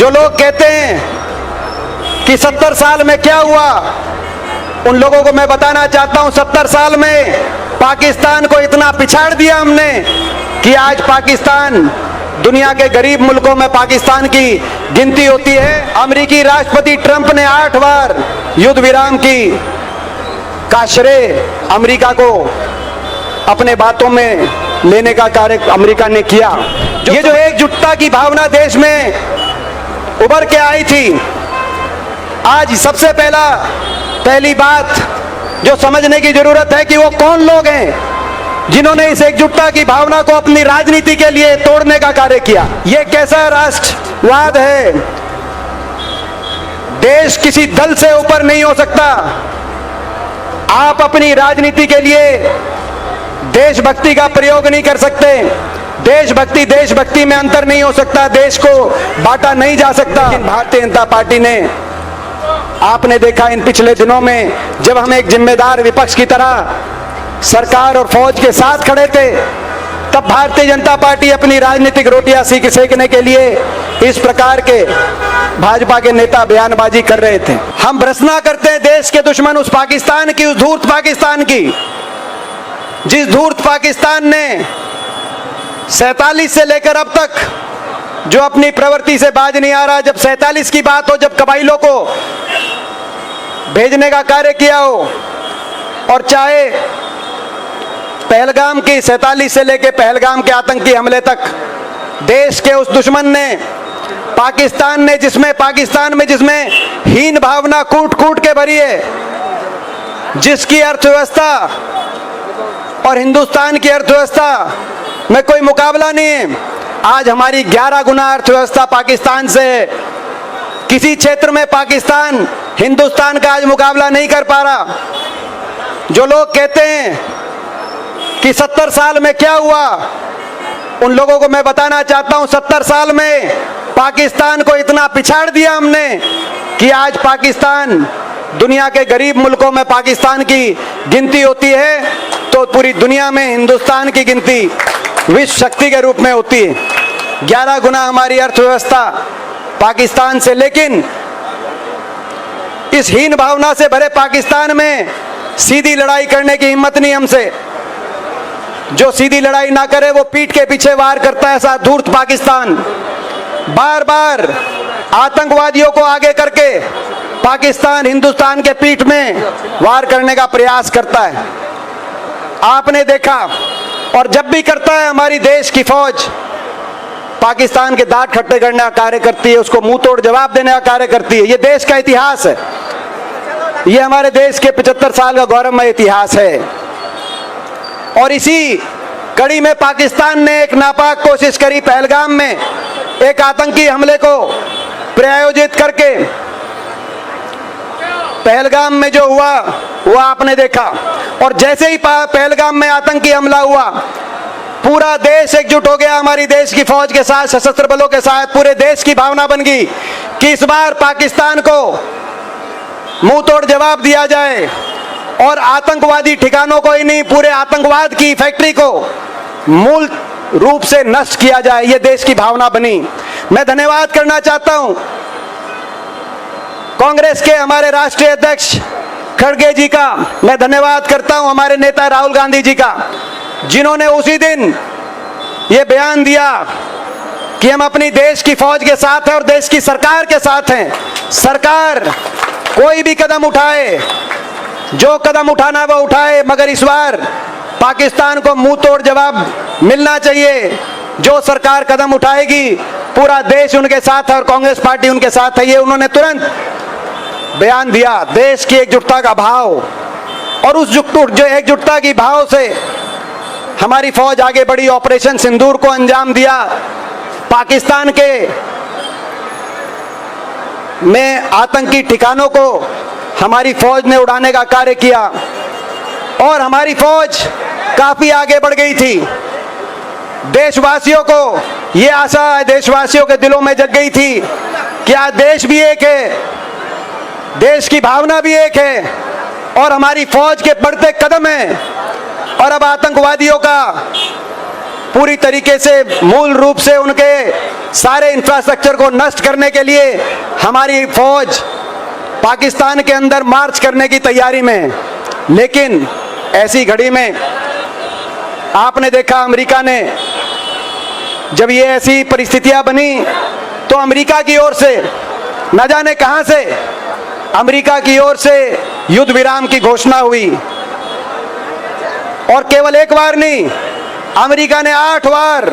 जो लोग कहते हैं कि 70 साल में क्या हुआ, उन लोगों को मैं बताना चाहता हूं 70 साल में पाकिस्तान को इतना पिछाड़ दिया हमने कि आज पाकिस्तान दुनिया के गरीब मुल्कों में पाकिस्तान की गिनती होती है। अमेरिकी राष्ट्रपति ट्रंप ने 8 बार युद्ध विराम का श्रेय अमेरिका को अपने बातों में लेने का कार्य अमेरिका ने किया। ये जो एकजुटता की भावना देश में उभर के आई थी, आज सबसे पहली बात जो समझने की जरूरत है कि वो कौन लोग हैं जिन्होंने इस एकजुटता की भावना को अपनी राजनीति के लिए तोड़ने का कार्य किया। ये कैसा राष्ट्रवाद है? देश किसी दल से ऊपर नहीं हो सकता। आप अपनी राजनीति के लिए देशभक्ति का प्रयोग नहीं कर सकते। देशभक्ति में अंतर नहीं हो सकता। देश को बांटा नहीं जा सकता। भारतीय जनता पार्टी ने, आपने देखा इन पिछले दिनों में, जब हम एक जिम्मेदार विपक्ष की तरह सरकार और फौज के साथ खड़े थे, तब भारतीय जनता पार्टी अपनी राजनीतिक रोटियां सेकने के लिए इस प्रकार के भाजपा के नेता बयानबाजी कर रहे थे। हम भर्त्सना करते हैं देश के दुश्मन उस पाकिस्तान की, उस धूर्त पाकिस्तान की, जिस धूर्त पाकिस्तान ने 47 से लेकर अब तक जो अपनी प्रवृत्ति से बाज नहीं आ रहा। जब 47 की बात हो, जब कबाइलों को भेजने का कार्य किया हो, और चाहे पहलगाम की 47 से लेकर पहलगाम के आतंकी हमले तक, देश के उस दुश्मन ने, पाकिस्तान में जिसमें हीन भावना कूट कूट के भरी है, जिसकी अर्थव्यवस्था और हिंदुस्तान की अर्थव्यवस्था में कोई मुकाबला नहीं है। आज हमारी 11 गुना अर्थव्यवस्था पाकिस्तान से है। किसी क्षेत्र में पाकिस्तान हिंदुस्तान का आज मुकाबला नहीं कर पा रहा। जो लोग कहते हैं कि 70 साल में क्या हुआ, उन लोगों को मैं बताना चाहता हूं 70 साल में पाकिस्तान को इतना पिछाड़ दिया हमने कि आज पाकिस्तान दुनिया के गरीब मुल्कों में पाकिस्तान की गिनती होती है तो पूरी दुनिया में हिंदुस्तान की गिनती विश्व शक्ति के रूप में होती है। 11 गुना हमारी अर्थव्यवस्था पाकिस्तान से। लेकिन इस हीन भावना से भरे पाकिस्तान में सीधी लड़ाई करने की हिम्मत नहीं हमसे। जो सीधी लड़ाई ना करे वो पीठ के पीछे वार करता है। ऐसा धूर्त पाकिस्तान बार बार आतंकवादियों को आगे करके पाकिस्तान हिंदुस्तान के पीठ में वार करने का प्रयास करता है। आपने देखा, और जब भी करता है हमारी देश की फौज पाकिस्तान के दांत खट्टे करने का कार्य करती है, उसको मुंह तोड़ जवाब देने का कार्य करती है। ये देश का इतिहास है। ये हमारे देश के 75 साल का गौरवमय इतिहास है। और इसी कड़ी में पाकिस्तान ने एक नापाक कोशिश करी पहलगाम में एक आतंकी हमले को प्रायोजित करके। पहलगाम में जो हुआ वो आपने देखा, और जैसे ही पहलगाम में आतंकी हमला हुआ पूरा देश एकजुट हो गया। हमारी देश की फौज के साथ, सशस्त्र बलों के साथ पूरे देश की भावना बन गई कि इस बार पाकिस्तान को मुंह तोड़ जवाब दिया जाए और आतंकवादी ठिकानों को ही नहीं, पूरे आतंकवाद की फैक्ट्री को मूल रूप से नष्ट किया जाए। ये देश की भावना बनी। मैं धन्यवाद करना चाहता हूं कांग्रेस के हमारे राष्ट्रीय अध्यक्ष खड़गे जी का। मैं धन्यवाद करता हूं हमारे नेता राहुल गांधी जी का, जिन्होंने उसी दिन ये बयान दिया कि हम अपनी देश की फौज के साथ हैं और देश की सरकार के साथ हैं। सरकार कोई भी कदम उठाए, जो कदम उठाना वो उठाए, मगर इस बार पाकिस्तान को मुंह तोड़ जवाब मिलना चाहिए। जो सरकार कदम उठाएगी पूरा देश उनके साथ है और कांग्रेस पार्टी उनके साथ है। ये उन्होंने तुरंत बयान दिया। देश की एकजुटता का भाव, और उस जो एकजुटता की भाव से हमारी फौज आगे बढ़ी, ऑपरेशन सिंदूर को अंजाम दिया। पाकिस्तान के में आतंकी ठिकानों को हमारी फौज ने उड़ाने का कार्य किया और हमारी फौज काफी आगे बढ़ गई थी। देशवासियों को ये आशा देशवासियों के दिलों में जग गई थी कि आज देश भी एक है, देश की भावना भी एक है और हमारी फौज के बढ़ते कदम हैं। और अब आतंकवादियों का पूरी तरीके से मूल रूप से उनके सारे इंफ्रास्ट्रक्चर को नष्ट करने के लिए हमारी फौज पाकिस्तान के अंदर मार्च करने की तैयारी में है। लेकिन ऐसी घड़ी में आपने देखा अमेरिका ने जब ये ऐसी परिस्थितियां बनी तो अमेरिका की ओर से न जाने कहां से अमेरिका की ओर से युद्ध विराम की घोषणा हुई। और केवल एक बार नहीं, अमेरिका ने 8 बार,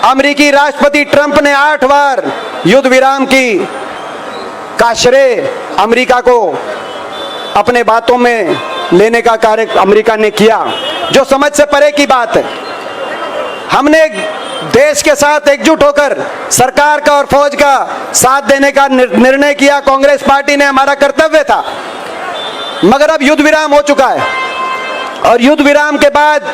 अमेरिकी राष्ट्रपति ट्रंप ने 8 बार युद्ध विराम का श्रेय अमेरिका को अपने बातों में लेने का कार्य अमेरिका ने किया, जो समझ से परे की बात है। हमने देश के साथ एकजुट होकर सरकार का और फौज का साथ देने का निर्णय किया। कांग्रेस पार्टी ने, हमारा कर्तव्य था। मगर अब युद्ध विराम हो चुका है और युद्ध विराम के बाद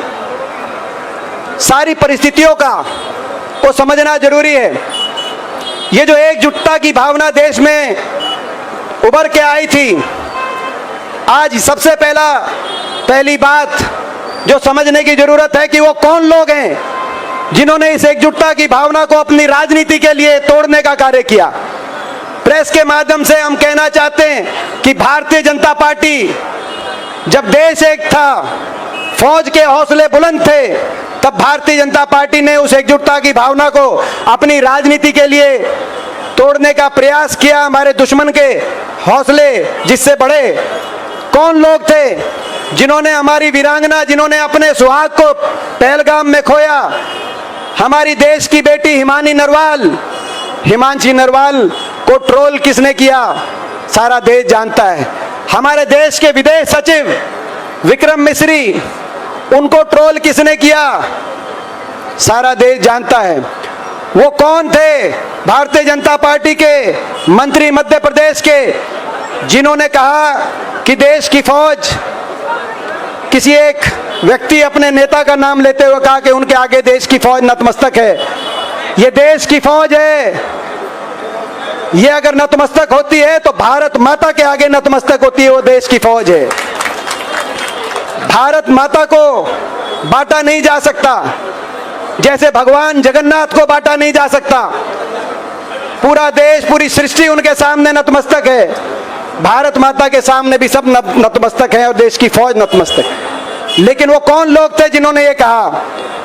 सारी परिस्थितियों को समझना जरूरी है। ये जो एकजुटता की भावना देश में उभर के आई थी, आज सबसे पहली बात जो समझने की जरूरत है कि वो कौन लोग हैं जिन्होंने इस एकजुटता की भावना को अपनी राजनीति के लिए तोड़ने का कार्य किया। प्रेस के माध्यम से हम कहना चाहते हैं कि भारतीय जनता पार्टी, जब देश एक था, फौज के हौसले बुलंद थे, तब भारतीय जनता पार्टी ने उस एकजुटता की भावना को अपनी राजनीति के लिए तोड़ने का प्रयास किया। हमारे दुश्मन के हौसले जिससे बढ़े। कौन लोग थे जिन्होंने हमारी वीरांगना, जिन्होंने अपने सुहाग को पहलगाम में खोया? हमारी देश की बेटी हिमांशी नरवाल को ट्रोल किसने किया? सारा देश जानता है। हमारे देश के विदेश सचिव विक्रम मिश्री, उनको ट्रोल किसने किया? सारा देश जानता है। वो कौन थे भारतीय जनता पार्टी के मंत्री मध्य प्रदेश के, जिन्होंने कहा कि देश की फौज, किसी एक व्यक्ति अपने नेता का नाम लेते हुए कहा कि उनके आगे देश की फौज नतमस्तक है। ये देश की फौज है, ये अगर नतमस्तक होती है तो भारत माता के आगे नतमस्तक होती है। वो देश की फौज है। भारत माता को बांटा नहीं जा सकता, जैसे भगवान जगन्नाथ को बांटा नहीं जा सकता। पूरा देश, पूरी सृष्टि उनके सामने नतमस्तक है। भारत माता के सामने भी सब नतमस्तक है और देश की फौज नतमस्तक है। लेकिन वो कौन लोग थे जिन्होंने ये कहा?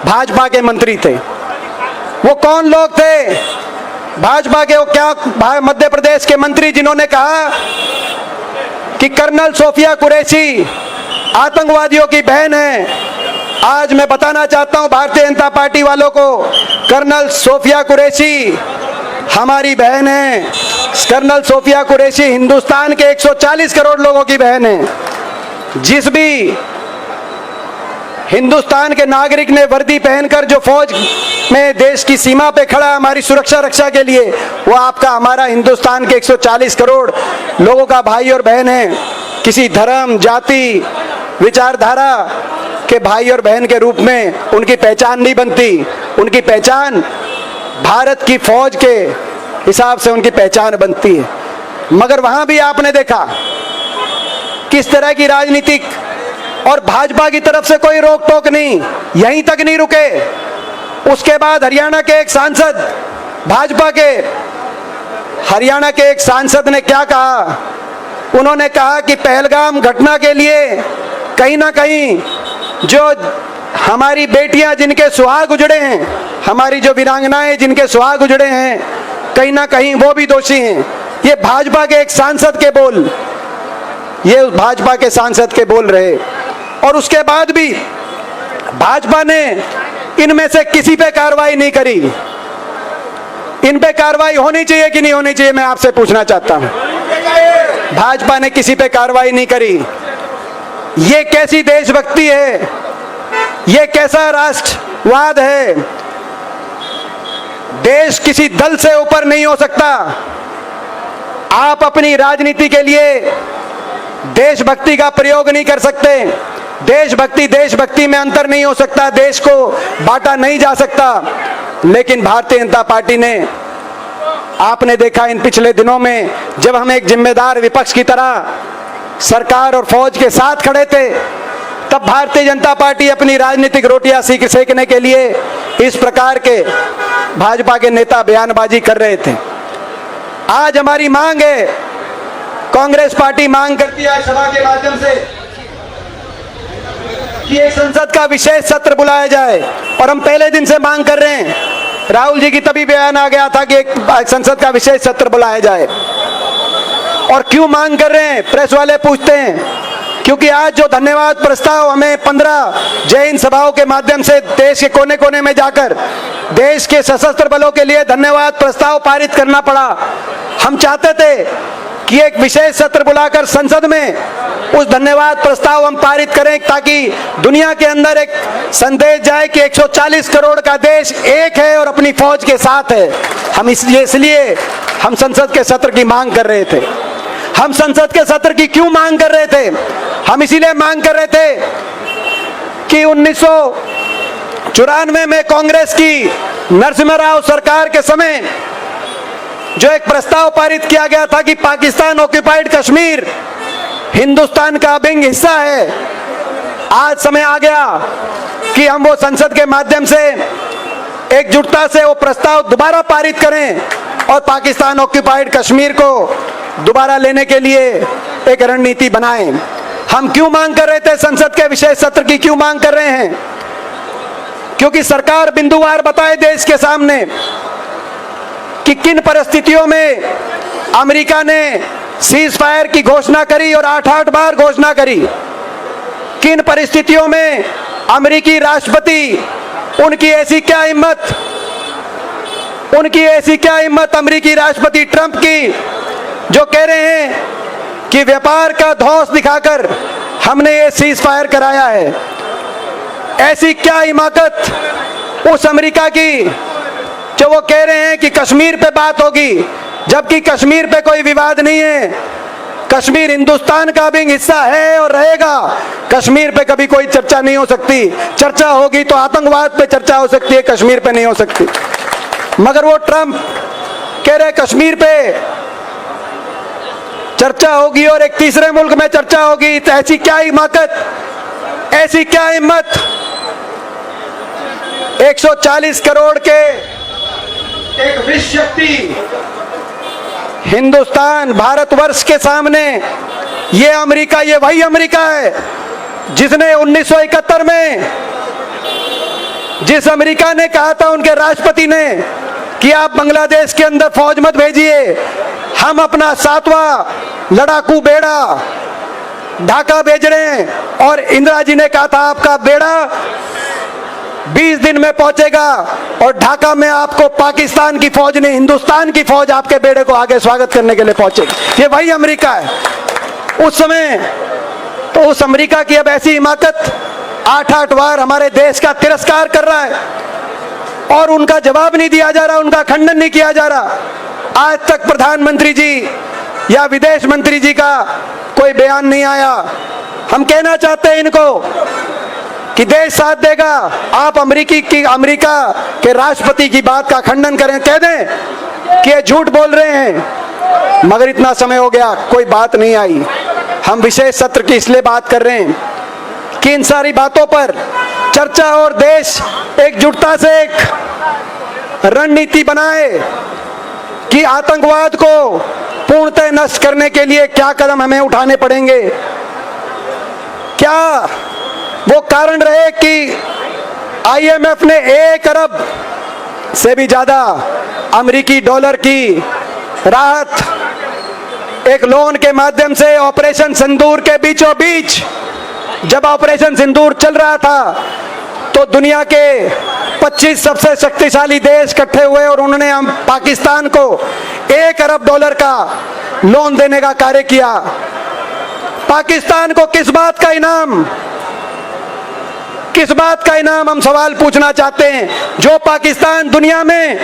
भाजपा के मंत्री थे। वो कौन लोग थे? भाजपा के, वो क्या मध्य प्रदेश के मंत्री, जिन्होंने कहा कि कर्नल सोफिया कुरैशी आतंकवादियों की बहन है। आज मैं बताना चाहता हूं भारतीय जनता पार्टी वालों को, कर्नल सोफिया कुरैशी हमारी बहन है। कर्नल सोफिया कुरैशी हिंदुस्तान के 140 करोड़ लोगों की बहन है। जिस भी हिंदुस्तान के नागरिक ने वर्दी पहनकर जो फौज में देश की सीमा पे खड़ा हमारी सुरक्षा रक्षा के लिए, वो आपका, हमारा हिंदुस्तान के 140 करोड़ लोगों का भाई और बहन है। किसी धर्म, जाति, विचारधारा के भाई और बहन के रूप में उनकी पहचान नहीं बनती। उनकी पहचान भारत की फौज के हिसाब से उनकी पहचान बनती है। मगर वहां भी आपने देखा किस तरह की राजनीतिक, और भाजपा की तरफ से कोई रोक टोक नहीं, यहीं तक नहीं रुके। उसके बाद हरियाणा के एक सांसद, भाजपा के हरियाणा के एक सांसद ने क्या कहा? उन्होंने कहा कि पहलगाम घटना के लिए कहीं ना कहीं जो हमारी बेटियां जिनके सुहाग उजड़े हैं, हमारी जो वीरांगनाएं जिनके सुहाग उजड़े हैं, कहीं ना कहीं वो भी दोषी हैं। ये भाजपा के एक सांसद के बोल, ये भाजपा के सांसद के बोल रहे। और उसके बाद भी भाजपा ने इनमें से किसी पे कार्रवाई नहीं करी। इन पे कार्रवाई होनी चाहिए कि नहीं होनी चाहिए, मैं आपसे पूछना चाहता हूं। भाजपा ने किसी पे कार्रवाई नहीं करी। ये कैसी देशभक्ति है? ये कैसा राष्ट्रवाद है? देश किसी दल से ऊपर नहीं हो सकता। आप अपनी राजनीति के लिए देशभक्ति का प्रयोग नहीं कर सकते। देशभक्ति में अंतर नहीं हो सकता। देश को बांटा नहीं जा सकता। लेकिन भारतीय जनता पार्टी ने, आपने देखा इन पिछले दिनों में, जब हम एक जिम्मेदार विपक्ष की तरह सरकार और फौज के साथ खड़े थे, तब भारतीय जनता पार्टी अपनी राजनीतिक रोटियां सेकने के लिए इस प्रकार के भाजपा के नेता बयानबाजी कर रहे थे। आज हमारी मांग है, कांग्रेस पार्टी मांग करती है सभा के माध्यम से कि एक संसद का विशेष सत्र बुलाया जाए, और हम पहले दिन से मांग कर रहे हैं। राहुल जी की तभी बयान आ गया था कि एक संसद का विशेष सत्र बुलाया जाए। और क्यों मांग कर रहे हैं, प्रेस वाले पूछते हैं, क्योंकि आज जो धन्यवाद प्रस्ताव हमें 15 जय हिंद सभाओं के माध्यम से देश के कोने कोने में जाकर देश के सशस्त्र बलों के लिए धन्यवाद प्रस्ताव पारित करना पड़ा। हम चाहते थे कि एक विशेष सत्र बुलाकर संसद में उस धन्यवाद प्रस्ताव हम पारित करें, ताकि दुनिया के अंदर एक संदेश जाए कि 140 करोड़ का देश एक है और अपनी फौज के साथ है। हम इसलिए हम संसद के सत्र की मांग कर रहे थे। हम संसद के सत्र की क्यों मांग कर रहे थे? हम इसीलिए मांग कर रहे थे कि 1994 में कांग्रेस की नरसिम्हा राव सरकार के समय जो एक प्रस्ताव पारित किया गया था कि पाकिस्तान ऑक्युपाइड कश्मीर हिंदुस्तान का अभिन्न हिस्सा है, आज समय आ गया कि हम वो संसद के माध्यम से एकजुटता से वो प्रस्ताव दोबारा पारित करें और पाकिस्तान ऑक्युपाइड कश्मीर को दोबारा लेने के लिए एक रणनीति बनाएं। हम क्यों मांग कर रहे थे संसद के विशेष सत्र की, क्यों मांग कर रहे हैं? क्योंकि सरकार बिंदुवार बताए देश के सामने कि किन परिस्थितियों में अमेरिका ने सीज फायर की घोषणा करी और 8-8 बार घोषणा करी। किन परिस्थितियों में अमेरिकी राष्ट्रपति, उनकी ऐसी क्या हिम्मत अमेरिकी राष्ट्रपति ट्रंप की, जो कह रहे हैं कि व्यापार का धौंस दिखाकर हमने ये सीज फायर कराया है। ऐसी क्या हिमाकत उस अमेरिका की जो वो कह रहे हैं कि कश्मीर पे बात होगी, जबकि कश्मीर पे कोई विवाद नहीं है। कश्मीर हिंदुस्तान का भी हिस्सा है और रहेगा। कश्मीर पे कभी कोई चर्चा नहीं हो सकती। चर्चा होगी तो आतंकवाद पे चर्चा हो सकती है, कश्मीर पे नहीं हो सकती। मगर वो ट्रंप कह रहे कश्मीर पे चर्चा होगी और एक तीसरे मुल्क में चर्चा होगी। तो ऐसी क्या हिमाकत, ऐसी क्या हिम्मत 140 करोड़ के एक विश्व शक्ति हिंदुस्तान, भारतवर्ष के सामने ये अमेरिका, ये वही अमेरिका है जिसने 1971 में, जिस अमेरिका ने कहा था उनके राष्ट्रपति ने कि आप बांग्लादेश के अंदर फौज मत भेजिए, हम अपना 7वां लड़ाकू बेड़ा ढाका भेज रहे हैं। और इंदिरा जी ने कहा था आपका बेड़ा 20 दिन में पहुंचेगा और ढाका में आपको पाकिस्तान की फौज नहीं, हिंदुस्तान की फौज आपके बेड़े को आगे स्वागत करने के लिए पहुंचेगी। ये वही अमेरिका है उस समय। तो उस अमेरिका की अब ऐसी हिमाकत 8-8 बार हमारे देश का तिरस्कार कर रहा है और उनका जवाब नहीं दिया जा रहा, उनका खंडन नहीं किया जा रहा। आज तक प्रधानमंत्री जी या विदेश मंत्री जी का कोई बयान नहीं आया। हम कहना चाहते हैं इनको कि देश साथ देगा, आप अमेरिका के राष्ट्रपति की बात का खंडन करें, कह दें कि ये झूठ बोल रहे हैं। मगर इतना समय हो गया, कोई बात नहीं आई। हम विशेष सत्र की इसलिए बात कर रहे हैं कि इन सारी बातों पर चर्चा और देश एकजुटता से एक रणनीति बनाए कि आतंकवाद को पूर्णतः नष्ट करने के लिए क्या कदम हमें उठाने पड़ेंगे। क्या वो कारण रहे कि IMF ने 1 अरब से भी ज्यादा अमेरिकी डॉलर की राहत एक लोन के माध्यम से ऑपरेशन सिंदूर के बीचों बीच, जब ऑपरेशन सिंदूर चल रहा था तो दुनिया के 25 सबसे शक्तिशाली देश इकट्ठे हुए और उन्होंने हम पाकिस्तान को 1 अरब डॉलर का लोन देने का कार्य किया। पाकिस्तान को किस बात का इनाम, हम सवाल पूछना चाहते हैं। जो पाकिस्तान दुनिया में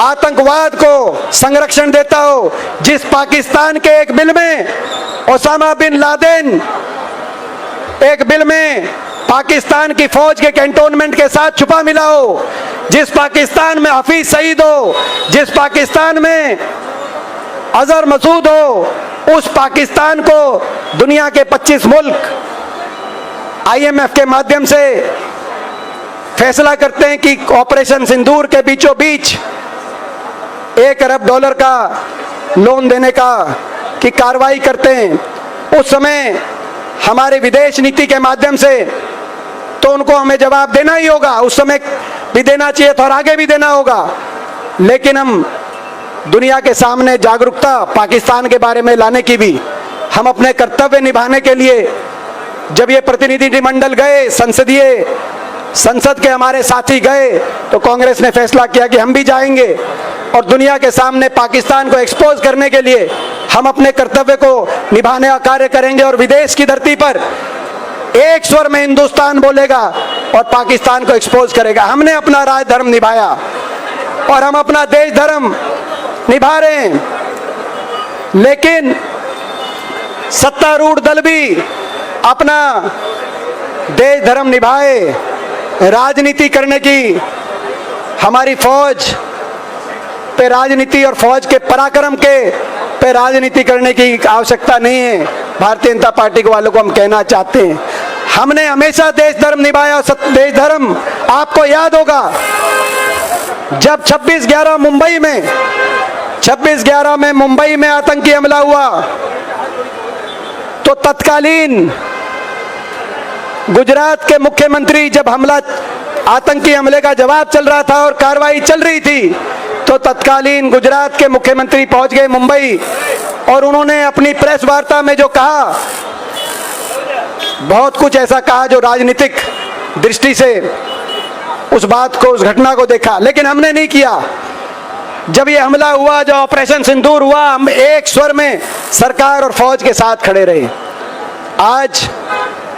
आतंकवाद को संरक्षण देता हो, जिस पाकिस्तान के एक बिल में ओसामा बिन लादेन, एक बिल में पाकिस्तान की फौज के कैंटोनमेंट के साथ छुपा मिला हो, जिस पाकिस्तान में हफीज सईद हो, जिस पाकिस्तान में अजहर मसूद हो, उस पाकिस्तान को दुनिया के 25 मुल्क IMF के माध्यम से फैसला करते हैं कि ऑपरेशन सिंदूर के बीचों बीच $1 अरब का लोन देने की कार्रवाई करते हैं, उस समय हमारे विदेश नीति के माध्यम से तो उनको हमें जवाब देना ही होगा, उस समय भी देना चाहिए था और आगे भी देना होगा। लेकिन हम दुनिया के सामने जागरूकता पाकिस्तान के बारे में लाने की भी, हम अपने कर्तव्य निभाने के लिए जब ये प्रतिनिधिमंडल गए, संसद के हमारे साथी गए, तो कांग्रेस ने फैसला किया कि हम भी जाएंगे और दुनिया के सामने पाकिस्तान को एक्सपोज करने के लिए हम अपने कर्तव्य को निभाने का कार्य करेंगे और विदेश की धरती पर एक स्वर में हिंदुस्तान बोलेगा और पाकिस्तान को एक्सपोज करेगा। हमने अपना राज धर्म निभाया और हम अपना देश धर्म निभा रहे हैं, लेकिन सत्तारूढ़ दल भी अपना देश धर्म निभाए, राजनीति करने की, हमारी फौज पे राजनीति और फौज के पराक्रम पे राजनीति करने की आवश्यकता नहीं है। भारतीय जनता पार्टी के वालों को हम कहना चाहते हैं, हमने हमेशा देश धर्म निभाया। देश धर्म आपको याद होगा जब 26/11 मुंबई में आतंकी हमला हुआ, तो तत्कालीन गुजरात के मुख्यमंत्री, जब आतंकी हमले का जवाब चल रहा था और कार्रवाई चल रही थी, तो तत्कालीन गुजरात के मुख्यमंत्री पहुंच गए मुंबई और उन्होंने अपनी प्रेस वार्ता में जो कहा, बहुत कुछ ऐसा कहा जो राजनीतिक दृष्टि से उस बात को, उस घटना को देखा, लेकिन हमने नहीं किया। जब ये हमला हुआ, जब ऑपरेशन सिंदूर हुआ, हम एक स्वर में सरकार और फौज के साथ खड़े रहे। आज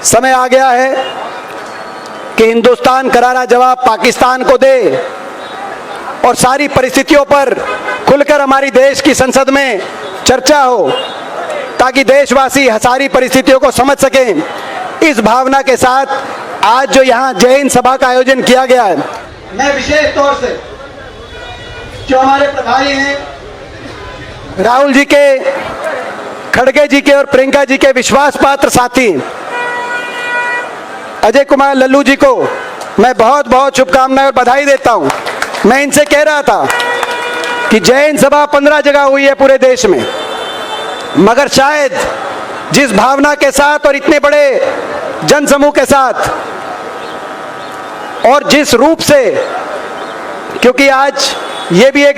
समय आ गया है कि हिंदुस्तान करारा जवाब पाकिस्तान को दे और सारी परिस्थितियों पर खुलकर हमारी देश की संसद में चर्चा हो, ताकि देशवासी सारी परिस्थितियों को समझ सकें। इस भावना के साथ आज जो यहाँ जय हिंद सभा का आयोजन किया गया है, मैं विशेष तौर से जो हमारे प्रभारी हैं राहुल जी के, खड़गे जी के और प्रियंका जी के विश्वास पात्र साथी अजय कुमार लल्लू जी को मैं बहुत बहुत शुभकामनाएं और बधाई देता हूं। मैं इनसे कह रहा था कि जय हिंद सभा 15 जगह हुई है पूरे देश में, मगर शायद जिस भावना के साथ और इतने बड़े जनसमूह के साथ और जिस रूप से, क्योंकि आज ये भी एक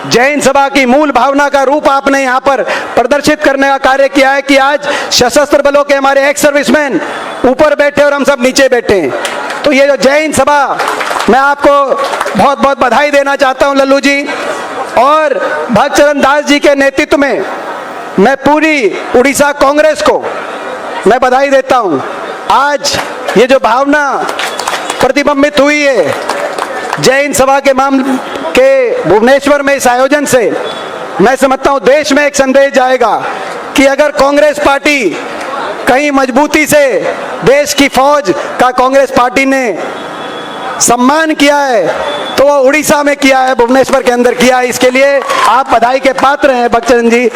जय हिंद सभा की मूल भावना का रूप आपने यहाँ पर प्रदर्शित करने का कार्य किया है कि आज सशस्त्र बलों के हमारे एक्स सर्विसमैन ऊपर बैठे और हम सब नीचे बैठे हैं। तो ये जो जय हिंद सभा, मैं आपको बहुत बहुत बधाई देना चाहता हूँ लल्लू जी, और भक्तचरण दास जी के नेतृत्व में मैं पूरी उड़ीसा कांग्रेस को मैं बधाई देता हूँ। आज ये जो भावना प्रतिबिंबित हुई है जय हिंद सभा के भुवनेश्वर में इस आयोजन से, मैं समझता हूँ देश में एक संदेश जाएगा कि अगर कांग्रेस पार्टी कहीं मजबूती से देश की फौज का कांग्रेस पार्टी ने सम्मान किया है तो वो उड़ीसा में किया है, भुवनेश्वर के अंदर किया है। इसके लिए आप बधाई के पात्र हैं भक्तचरण जी,